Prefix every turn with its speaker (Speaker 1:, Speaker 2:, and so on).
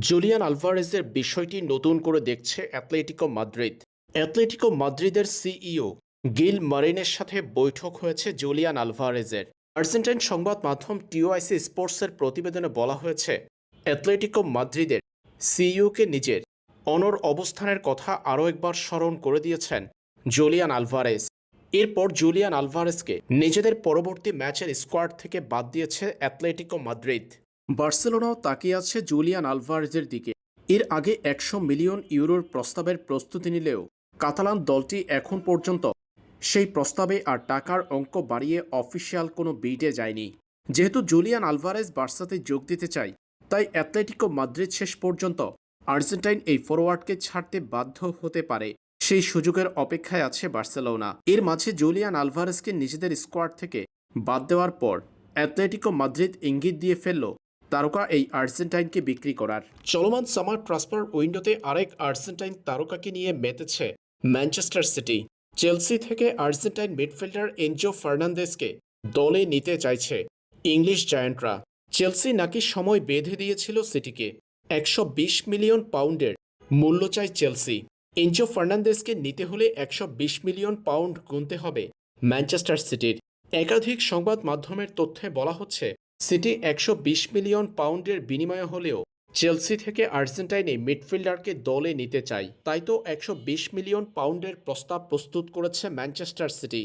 Speaker 1: Julian আলভারেজের বিষয়টি নতুন করে দেখছে অ্যাটলেটিকো মাদ্রিদ। অ্যাটলেটিকো মাদ্রিদের সিইও গিল মারিনের সাথে বৈঠক হয়েছে জুলিয়ান আলভারেজের। আর্জেন্টাইন সংবাদ মাধ্যম টিওআইসি স্পোর্টসের প্রতিবেদনে বলা হয়েছে, অ্যাটলেটিকো মাদ্রিদের সিইওকে নিজের অনড় অবস্থানের কথা আরও একবার স্মরণ করে দিয়েছেন জুলিয়ান আলভারেজ। এরপর জুলিয়ান আলভারেজকে নিজেদের পরবর্তী ম্যাচের স্কোয়াড থেকে বাদ দিয়েছে অ্যাটলেটিকো মাদ্রিদ। বার্সেলোনাও তাকিয়ে আছে জুলিয়ান আলভারেজের দিকে। এর আগে ১০০ মিলিয়ন ইউরোর প্রস্তাবের প্রস্তুতি নিলেও কাতালান দলটি এখন পর্যন্ত সেই প্রস্তাবে আর টাকার অঙ্ক বাড়িয়ে অফিসিয়াল কোনো বিডে যায়নি। যেহেতু জুলিয়ান আলভারেজ বার্সাতে যোগ দিতে চায়, তাই অ্যাটলেটিকো মাদ্রিদ শেষ পর্যন্ত আর্জেন্টাইন এই ফরোয়ার্ডকে ছাড়তে বাধ্য হতে পারে। সেই সুযোগের অপেক্ষায় আছে বার্সেলোনা। এর মাঝে জুলিয়ান আলভারেজকে নিজেদের স্কোয়াড থেকে বাদ দেওয়ার পর অ্যাটলেটিকো মাদ্রিদ ইঙ্গিত দিয়ে ফেলল তারকা এই আর্জেন্টাইনকে বিক্রি করার। চলমান সামার ট্রান্সফার উইন্ডোতে আরেক আর্জেন্টাইন তারকাকে নিয়ে মেতেছে ম্যানচেস্টার সিটি। চেলসি থেকে আর্জেন্টাইন মিডফিল্ডার এনজো ফার্নান্দেজকে দলে নিতে চাইছে ইংলিশ জায়ান্টরা। চেলসি নাকি সময় বেঁধে দিয়েছিল সিটিকে। ১২০ মিলিয়ন পাউন্ডের মূল্য চায় চেলসি। এনজো ফার্নান্দেজকে নিতে হলে ১২০ মিলিয়ন পাউন্ড গুনতে হবে ম্যানচেস্টার সিটির। একাধিক সংবাদ মাধ্যমের তথ্যে বলা হচ্ছে, সিটি ১২০ মিলিয়ন পাউন্ডের বিনিময়ে হলেও চেলসি থেকে আর্জেন্টাইন এই মিডফিল্ডারকে দলে নিতে চায়। তাই তো ১২০ মিলিয়ন পাউন্ডের প্রস্তাব প্রস্তুত করেছে ম্যানচেস্টার সিটি।